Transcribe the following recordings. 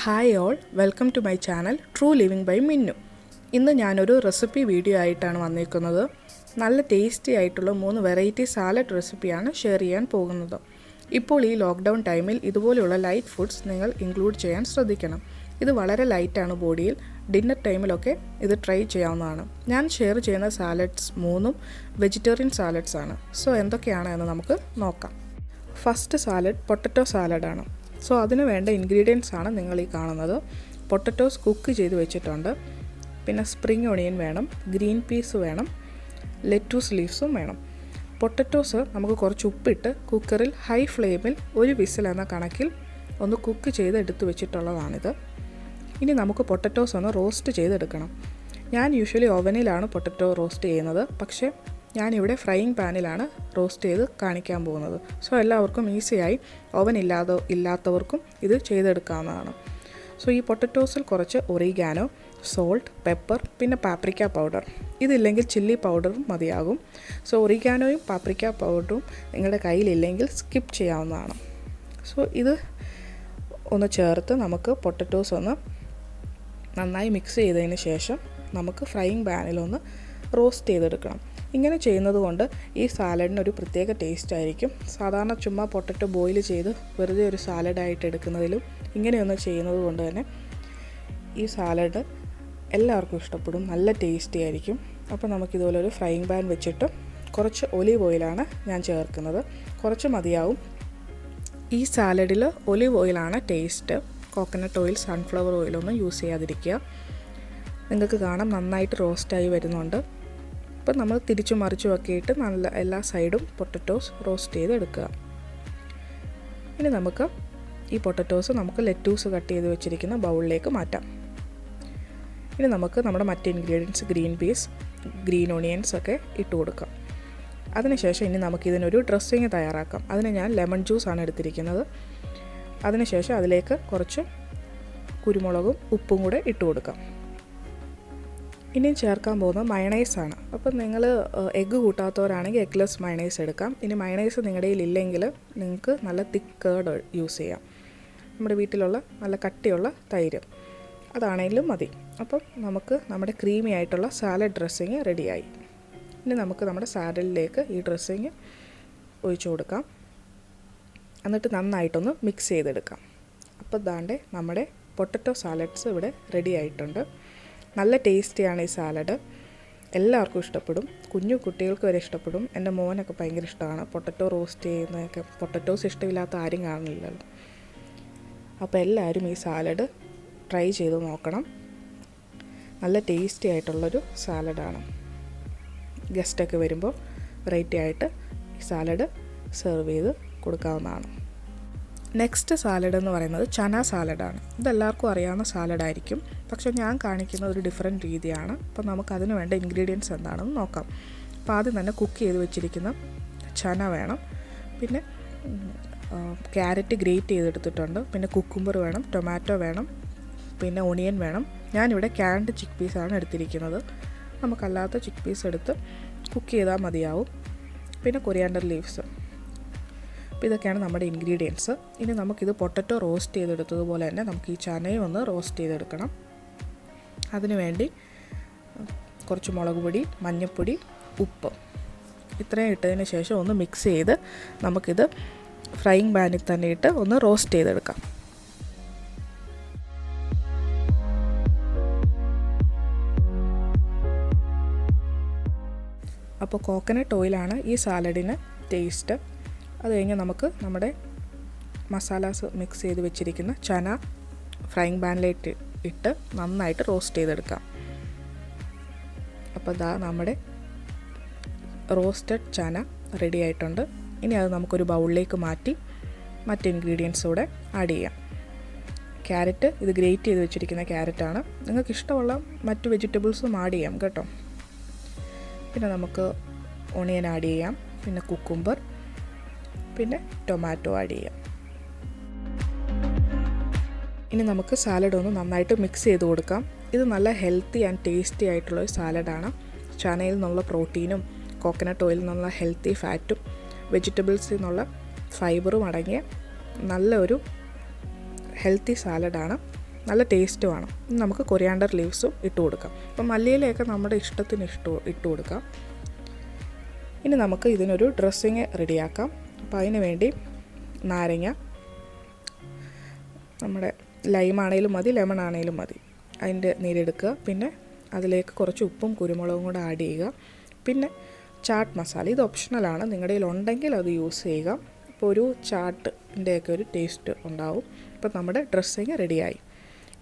Hi all, welcome to my channel true living by Minnu. ഇന്ന് ഞാനൊരു recipe video ആയിട്ടാണ് വന്നിരിക്കുന്നത്. നല്ല ടേസ്റ്റി ആയിട്ടുള്ള 3 വെറൈറ്റി സാലഡ് റെസിപ്പിയാണ് ഷെയർ ചെയ്യാൻ പോകുന്നത്. ഇപ്പോൾ ഈ ലോക്ക്ഡൗൺ ടൈമിൽ ഇതുപോലെയുള്ള ലൈറ്റ് ഫുഡ്സ് നിങ്ങൾ ഇൻക്ലൂഡ് ചെയ്യാൻ ശ്രദ്ധിക്കണം. ഇത് വളരെ ലൈറ്റാണ് ബോഡിയിൽ. ഡിന്നർ ടൈമിലൊക്കെ ഇത് ട്രൈ ചെയ്യാവുന്നതാണ്. ഞാൻ ഷെയർ ചെയ്യുന്ന സാലഡ്സ് 3 വെജിറ്റേറിയൻ സാലഡ്സ് ആണ്. സോ എന്തൊക്കെയാണ് എന്ന് നമുക്ക് നോക്കാം. ഫസ്റ്റ് സാലഡ് പൊട്ടറ്റോ സാലഡാണ്. സോ അതിന് വേണ്ട ഇൻഗ്രീഡിയൻസ് ആണ് നിങ്ങൾ ഈ കാണുന്നത്. പൊട്ടറ്റോസ് കുക്ക് ചെയ്ത് വെച്ചിട്ടുണ്ട്, പിന്നെ സ്പ്രിംഗ് ഒണിയൻ വേണം, ഗ്രീൻ പീസ് വേണം, ലെറ്റൂസ് ലീവ്സും വേണം. പൊട്ടറ്റോസ് നമുക്ക് കുറച്ച് ഉപ്പിട്ട് കുക്കറിൽ ഹൈ ഫ്ലെയിമിൽ 1 വിസിൽ എന്ന കണക്കിൽ ഒന്ന് കുക്ക് ചെയ്ത് എടുത്തു വെച്ചിട്ടുള്ളതാണിത്. ഇനി നമുക്ക് പൊട്ടറ്റോസ് ഒന്ന് റോസ്റ്റ് ചെയ്തെടുക്കണം. ഞാൻ യൂഷ്വലി ഓവനിലാണ് പൊട്ടറ്റോ റോസ്റ്റ് ചെയ്യുന്നത്, പക്ഷേ ഞാനിവിടെ ഫ്രൈയിങ് പാനിലാണ് റോസ്റ്റ് ചെയ്ത് കാണിക്കാൻ പോകുന്നത്. സോ എല്ലാവർക്കും ഈസിയായി ഓവൻ ഇല്ലാത്തവർക്കും ഇത് ചെയ്തെടുക്കാവുന്നതാണ്. സോ ഈ പൊട്ടറ്റോസിൽ കുറച്ച് ഒറിഗാനോ, സോൾട്ട്, പെപ്പർ, പിന്നെ പാപ്രിക്ക പൗഡർ. ഇതില്ലെങ്കിൽ ചില്ലി പൗഡറും മതിയാകും. സോ ഒറിഗാനോയും പാപ്രിക്ക പൗഡറും നിങ്ങളുടെ കയ്യിലില്ലെങ്കിൽ സ്കിപ്പ് ചെയ്യാവുന്നതാണ്. സോ ഇത് ഒന്ന് ചേർത്ത് നമുക്ക് പൊട്ടറ്റോസ് ഒന്ന് നന്നായി മിക്സ് ചെയ്തതിന് ശേഷം നമുക്ക് ഫ്രൈയിങ് പാനിലൊന്ന് റോസ്റ്റ് ചെയ്തെടുക്കണം. ഇങ്ങനെ ചെയ്യുന്നത് കൊണ്ട് ഈ സാലഡിന് ഒരു പ്രത്യേക ടേസ്റ്റ് ആയിരിക്കും. സാധാരണ ചുമ്മാ പൊട്ടറ്റോ ബോയിൽ ചെയ്ത് വെറുതെ ഒരു സാലഡായിട്ട് എടുക്കുന്നതിലും ഇങ്ങനെയൊന്ന് ചെയ്യുന്നത് കൊണ്ട് തന്നെ ഈ സാലഡ് എല്ലാവർക്കും ഇഷ്ടപ്പെടും, നല്ല ടേസ്റ്റി ആയിരിക്കും. അപ്പോൾ നമുക്കിതുപോലെ ഒരു ഫ്രൈയിങ് പാൻ വെച്ചിട്ട് കുറച്ച് ഒലീവ് ഓയിലാണ് ഞാൻ ചേർക്കുന്നത്. കുറച്ച് മതിയാവും. ഈ സാലഡിൽ ഒലീവ് ഓയിലാണ് ടേസ്റ്റ്. കോക്കനട്ട് ഓയിൽ, സൺഫ്ലവർ ഓയിലൊന്നും യൂസ് ചെയ്യാതിരിക്കുക. നിങ്ങൾക്ക് കാണാം നന്നായിട്ട് റോസ്റ്റായി വരുന്നുണ്ട്. അപ്പോൾ നമ്മൾ തിരിച്ചു മറിച്ചും ഒക്കെ ഇട്ട് നല്ല എല്ലാ സൈഡും പൊട്ടറ്റോസ് റോസ്റ്റ് ചെയ്തെടുക്കുക. ഇനി നമുക്ക് ഈ പൊട്ടറ്റോസ് നമുക്ക് ലെറ്റൂസ് കട്ട് ചെയ്ത് വെച്ചിരിക്കുന്ന ബൗളിലേക്ക് മാറ്റാം. ഇനി നമുക്ക് നമ്മുടെ മറ്റ് ingredients green peas, green onions ഒക്കെ ഇട്ട് കൊടുക്കാം. അതിനുശേഷം ഇനി നമുക്കിതിനൊരു ഡ്രസ്സിങ് തയ്യാറാക്കാം. അതിന് ഞാൻ ലെമൺ ജ്യൂസാണ് എടുത്തിരിക്കുന്നത്. അതിനുശേഷം അതിലേക്ക് കുറച്ച് കുരുമുളകും ഉപ്പും കൂടെ ഇട്ട് കൊടുക്കാം. ഇനി ചേർക്കാൻ പോകുന്നത് മയണൈസാണ്. അപ്പം നിങ്ങൾ എഗ്ഗ് കൂട്ടാത്തവരാണെങ്കിൽ എഗ്ലെസ് മയണൈസ് എടുക്കാം. ഇനി മയണൈസ് നിങ്ങളുടെ കയ്യിൽ ഇല്ലെങ്കിൽ നിങ്ങൾക്ക് നല്ല തിക്ക് കേർഡ് യൂസ് ചെയ്യാം. നമ്മുടെ വീട്ടിലുള്ള നല്ല കട്ടിയുള്ള തൈര് അതാണെങ്കിലും മതി. അപ്പം നമുക്ക് നമ്മുടെ ക്രീമി ആയിട്ടുള്ള സാലഡ് ഡ്രസ്സിങ് റെഡിയായി. ഇനി നമുക്ക് നമ്മുടെ സാലഡിലേക്ക് ഈ ഡ്രസ്സിങ് ഒഴിച്ചു കൊടുക്കാം. എന്നിട്ട് നന്നായിട്ടൊന്ന് മിക്സ് ചെയ്തെടുക്കാം. അപ്പോൾ ദാണ്ടെ നമ്മുടെ പൊട്ടറ്റോ സാലഡ്സ് ഇവിടെ റെഡി ആയിട്ടുണ്ട്. നല്ല ടേസ്റ്റിയാണ് ഈ സാലഡ്. എല്ലാവർക്കും ഇഷ്ടപ്പെടും. കുഞ്ഞു കുട്ടികൾക്ക് വരെ ഇഷ്ടപ്പെടും. എൻ്റെ മോനൊക്കെ ഭയങ്കര ഇഷ്ടമാണ് പൊട്ടറ്റോ റോസ്റ്റ് ചെയ്യുന്നതൊക്കെ. പൊട്ടറ്റോസ് ഇഷ്ടമില്ലാത്ത ആരും കാണില്ലല്ലോ. അപ്പോൾ എല്ലാവരും ഈ സാലഡ് ട്രൈ ചെയ്ത് നോക്കണം. നല്ല ടേസ്റ്റി ആയിട്ടുള്ളൊരു സാലഡാണ്. ഗസ്റ്റൊക്കെ വരുമ്പോൾ വെറൈറ്റി ആയിട്ട് ഈ സാലഡ് സെർവ് ചെയ്ത് കൊടുക്കാവുന്നതാണ്. നെക്സ്റ്റ് സാലഡ് എന്ന് പറയുന്നത് ചന സാലഡാണ്. ഇതെല്ലാവർക്കും അറിയാവുന്ന സാലഡായിരിക്കും, പക്ഷേ ഞാൻ കാണിക്കുന്ന ഒരു ഡിഫറെൻറ്റ് രീതിയാണ്. അപ്പോൾ നമുക്കതിന് വേണ്ട ഇൻഗ്രീഡിയൻസ് എന്താണെന്ന് നോക്കാം. അപ്പോൾ ആദ്യം തന്നെ കുക്ക് ചെയ്ത് വെച്ചിരിക്കുന്ന ചന വേണം, പിന്നെ ക്യാരറ്റ് ഗ്രേറ്റ് ചെയ്തെടുത്തിട്ടുണ്ട്, പിന്നെ കുക്കുംബർ വേണം, ടൊമാറ്റോ വേണം, പിന്നെ ഒണിയൻ വേണം. ഞാനിവിടെ ക്യാൻഡ് ചിക്ക് പീസാണ് എടുത്തിരിക്കുന്നത്. നമുക്കല്ലാത്ത ചിക്ക് പീസ് എടുത്ത് കുക്ക് ചെയ്താൽ മതിയാവും. പിന്നെ കൊറിയാണ്ടർ ലീവ്സ്. അപ്പോൾ ഇതൊക്കെയാണ് നമ്മുടെ ഇൻഗ്രീഡിയൻസ്. ഇനി നമുക്കിത് പൊട്ടറ്റോ റോസ്റ്റ് ചെയ്തെടുത്തതുപോലെ തന്നെ നമുക്ക് ഈ ചനയും ഒന്ന് റോസ്റ്റ് ചെയ്തെടുക്കണം. അതിനുവേണ്ടി കുറച്ച് മുളക് പൊടി, മഞ്ഞൾപ്പൊടി, ഉപ്പ് ഇത്രയും ഇട്ടതിന് ശേഷം ഒന്ന് മിക്സ് ചെയ്ത് നമുക്കിത് ഫ്രൈയിങ് പാനിൽ തന്നെ ഇട്ട് ഒന്ന് റോസ്റ്റ് ചെയ്തെടുക്കാം. അപ്പോൾ കോക്കനട്ട് ഓയിലാണ് ഈ സാലഡിന് ടേസ്റ്റ്. അത് കഴിഞ്ഞ് നമുക്ക് നമ്മുടെ മസാലാസ് മിക്സ് ചെയ്ത് വെച്ചിരിക്കുന്ന ചന ഫ്രൈയിങ് പാനിലേക്ക് ഇട്ട് നന്നായിട്ട് റോസ്റ്റ് ചെയ്തെടുക്കാം. അപ്പോൾ ദാ നമ്മുടെ റോസ്റ്റഡ് ചന റെഡി ആയിട്ടുണ്ട്. ഇനി അത് നമുക്കൊരു ബൗളിലേക്ക് മാറ്റി മറ്റ് ഇൻഗ്രീഡിയൻസ് കൂടെ ആഡ് ചെയ്യാം. ക്യാരറ്റ്, ഇത് ഗ്രേറ്റ് ചെയ്ത് വെച്ചിരിക്കുന്ന ക്യാരറ്റാണ്. നിങ്ങൾക്ക് ഇഷ്ടമുള്ള മറ്റ് വെജിറ്റബിൾസും ആഡ് ചെയ്യാം കേട്ടോ. പിന്നെ നമുക്ക് ഓണിയൻ ആഡ് ചെയ്യാം, പിന്നെ കുക്കുംബർ, പിന്നെ ടൊമാറ്റോ ആഡ് ചെയ്യാം. ഇനി നമുക്ക് സാലഡ് ഒന്ന് നന്നായിട്ട് മിക്സ് ചെയ്ത് കൊടുക്കാം. ഇത് നല്ല ഹെൽത്തി ആൻഡ് ടേസ്റ്റി ആയിട്ടുള്ള ഒരു സാലഡാണ്. ചനയിൽ നിന്നുള്ള പ്രോട്ടീനും കോക്കനട്ട് ഓയിലിൽ നിന്നുള്ള ഹെൽത്തി ഫാറ്റും വെജിറ്റബിൾസിൽ നിന്നുള്ള ഫൈബറും അടങ്ങിയ നല്ലൊരു ഹെൽത്തി സാലഡാണ്. നല്ല ടേസ്റ്റുമാണ്. നമുക്ക് കൊറിയാണ്ടർ ലീവ്സും ഇട്ട് കൊടുക്കാം. അപ്പോൾ മല്ലിയിലയൊക്കെ നമ്മുടെ ഇഷ്ടത്തിന് ഇട്ട് കൊടുക്കാം. ഇനി നമുക്ക് ഇതിനൊരു ഡ്രസ്സിങ് റെഡിയാക്കാം. അപ്പോൾ അതിന് വേണ്ടി നാരങ്ങ, നമ്മുടെ ലൈമാണേലും മതി, ലെമൺ ആണേലും മതി, അതിൻ്റെ നീരെടുക്കുക. പിന്നെ അതിലേക്ക് കുറച്ച് ഉപ്പും കുരുമുളകും കൂടെ ആഡ് ചെയ്യുക. പിന്നെ ചാട്ട് മസാല, ഇത് ഓപ്ഷണലാണ്, നിങ്ങളുടെ കയ്യിൽ ഉണ്ടെങ്കിൽ അത് യൂസ് ചെയ്യുക. അപ്പോൾ ഒരു ചാട്ടിൻ്റെയൊക്കെ ഒരു ടേസ്റ്റ് ഉണ്ടാവും. ഇപ്പോൾ നമ്മുടെ ഡ്രസ്സിങ് റെഡിയായി.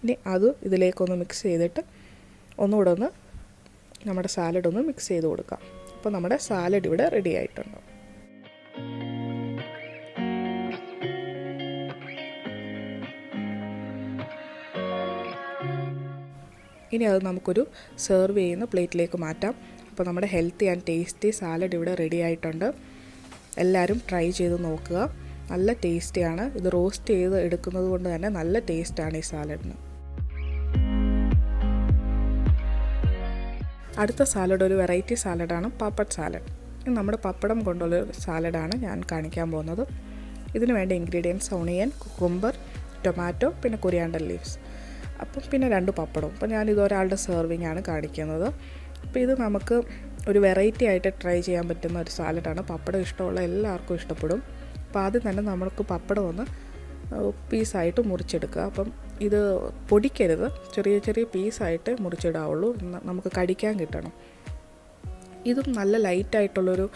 ഇനി അത് ഇതിലേക്കൊന്ന് മിക്സ് ചെയ്തിട്ട് ഒന്നുകൂടെ ഒന്ന് നമ്മുടെ സാലഡ് ഒന്ന് മിക്സ് ചെയ്ത് കൊടുക്കാം. അപ്പോൾ നമ്മുടെ സാലഡ് ഇവിടെ റെഡി ആയിട്ടുണ്ട്. ഇനി അത് നമുക്കൊരു സെർവ് ചെയ്യുന്ന പ്ലേറ്റിലേക്ക് മാറ്റാം. അപ്പോൾ നമ്മുടെ ഹെൽത്തി ആൻഡ് ടേസ്റ്റി സാലഡ് ഇവിടെ റെഡി ആയിട്ടുണ്ട്. എല്ലാവരും ട്രൈ ചെയ്ത് നോക്കുക. നല്ല ടേസ്റ്റിയാണ്. ഇത് റോസ്റ്റ് ചെയ്ത് എടുക്കുന്നത് കൊണ്ട് തന്നെ നല്ല ടേസ്റ്റാണ് ഈ സാലഡിന്. അടുത്ത സാലഡ് ഒരു വെറൈറ്റി സാലഡാണ്, പാപ്പഡ് സാലഡ്. ഇത് നമ്മുടെ പപ്പടം കൊണ്ടുള്ള സാലഡാണ് ഞാൻ കാണിക്കാൻ പോകുന്നത്. ഇതിന് വേണ്ട ഇൻഗ്രീഡിയൻസ് ഓണിയൻ, കുക്കുംബർ, ടൊമാറ്റോ, പിന്നെ കൊറിയാണ്ടർ ലീവ്സ്, അപ്പം പിന്നെ 2 പപ്പടവും. അപ്പോൾ ഞാനിത് ഒരാളുടെ സെർവിങ് ആണ് കാണിക്കുന്നത്. അപ്പോൾ ഇത് നമുക്ക് ഒരു വെറൈറ്റി ആയിട്ട് ട്രൈ ചെയ്യാൻ പറ്റുന്ന ഒരു സാലഡാണ്. പപ്പടം ഇഷ്ടമുള്ള എല്ലാവർക്കും ഇഷ്ടപ്പെടും. അപ്പോൾ ആദ്യം തന്നെ നമുക്ക് പപ്പടം ഒന്ന് പീസായിട്ട് മുറിച്ചെടുക്കുക. അപ്പം ഇത് പൊടിക്കരുത്, ചെറിയ ചെറിയ പീസായിട്ട് മുറിച്ചിടാവുള്ളൂ, നമുക്ക് കടിക്കാൻ കിട്ടണം. ഇതും നല്ല ലൈറ്റായിട്ടുള്ളൊരു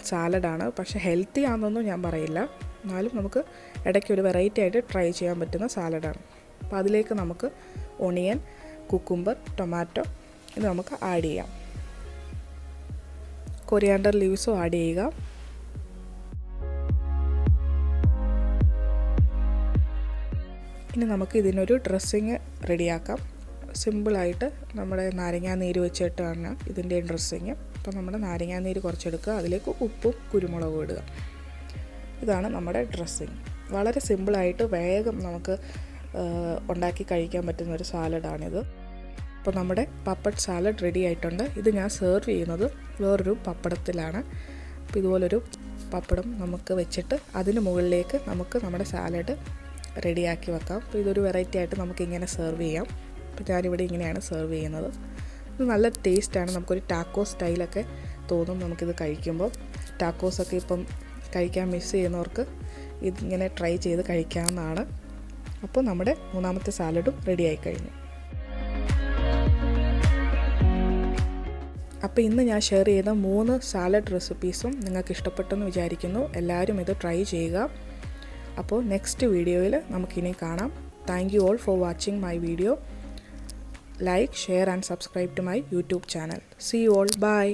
സാലഡാണ്. പക്ഷേ ഹെൽത്തി ആണെന്നൊന്നും ഞാൻ പറയില്ല, എന്നാലും നമുക്ക് ഇടയ്ക്ക് ഒരു വെറൈറ്റി ആയിട്ട് ട്രൈ ചെയ്യാൻ പറ്റുന്ന സാലഡാണ്. അപ്പോൾ അതിലേക്ക് നമുക്ക് ഓണിയൻ, കുക്കുംബർ, ടൊമാറ്റോ ഇത് നമുക്ക് ആഡ് ചെയ്യാം. കൊറിയാണ്ടർ ലീവ്സും ആഡ് ചെയ്യുക. ഇനി നമുക്ക് ഇതിനൊരു ഡ്രസ്സിങ് റെഡിയാക്കാം. സിമ്പിളായിട്ട് നമ്മുടെ നാരങ്ങാ നീര് വെച്ചിട്ടാണ് ഇതിൻ്റെ ഡ്രസ്സിങ്. അപ്പോൾ നമ്മുടെ നാരങ്ങാ നീര് കുറച്ചെടുക്കുക, അതിലേക്ക് ഉപ്പും കുരുമുളകും ഇടുക. ഇതാണ് നമ്മുടെ ഡ്രസ്സിങ്. വളരെ സിമ്പിളായിട്ട് വേഗം നമുക്ക് ഉണ്ടാക്കി കഴിക്കാൻ പറ്റുന്നൊരു സാലഡാണിത്. അപ്പോൾ നമ്മുടെ പപ്പഡ് സാലഡ് റെഡി ആയിട്ടുണ്ട്. ഇത് ഞാൻ സെർവ് ചെയ്യുന്നത് വേറൊരു പപ്പടത്തിലാണ്. അപ്പോൾ ഇതുപോലൊരു പപ്പടം നമുക്ക് വെച്ചിട്ട് അതിന് മുകളിലേക്ക് നമുക്ക് നമ്മുടെ സാലഡ് റെഡിയാക്കി വെക്കാം. അപ്പോൾ ഇതൊരു വെറൈറ്റി ആയിട്ട് നമുക്കിങ്ങനെ സെർവ് ചെയ്യാം. അപ്പോൾ ഞാനിവിടെ ഇങ്ങനെയാണ് സെർവ് ചെയ്യുന്നത്. ഇത് നല്ല ടേസ്റ്റാണ്. നമുക്കൊരു ടാക്കോ സ്റ്റൈലൊക്കെ തോന്നും നമുക്കിത് കഴിക്കുമ്പോൾ. ടാക്കോസൊക്കെ ഇപ്പം കഴിക്കാൻ മിസ് ചെയ്യുന്നവർക്ക് ഇതിങ്ങനെ ട്രൈ ചെയ്ത് കഴിക്കാവുന്നതാണ്. അപ്പോൾ നമ്മുടെ മൂന്നാമത്തെ സാലഡും റെഡി ആയി കഴിഞ്ഞു. അപ്പോൾ ഇന്ന് ഞാൻ ഷെയർ ചെയ്ത 3 സാലഡ് റെസിപ്പീസും നിങ്ങൾക്ക് ഇഷ്ടപ്പെട്ടെന്ന് വിചാരിക്കുന്നു. എല്ലാവരും ഇത് ട്രൈ ചെയ്യുക. അപ്പോൾ നെക്സ്റ്റ് വീഡിയോയിൽ നമുക്കിനി കാണാം. Thank you all for watching my video. Like, share and subscribe to my YouTube channel. See you all. By.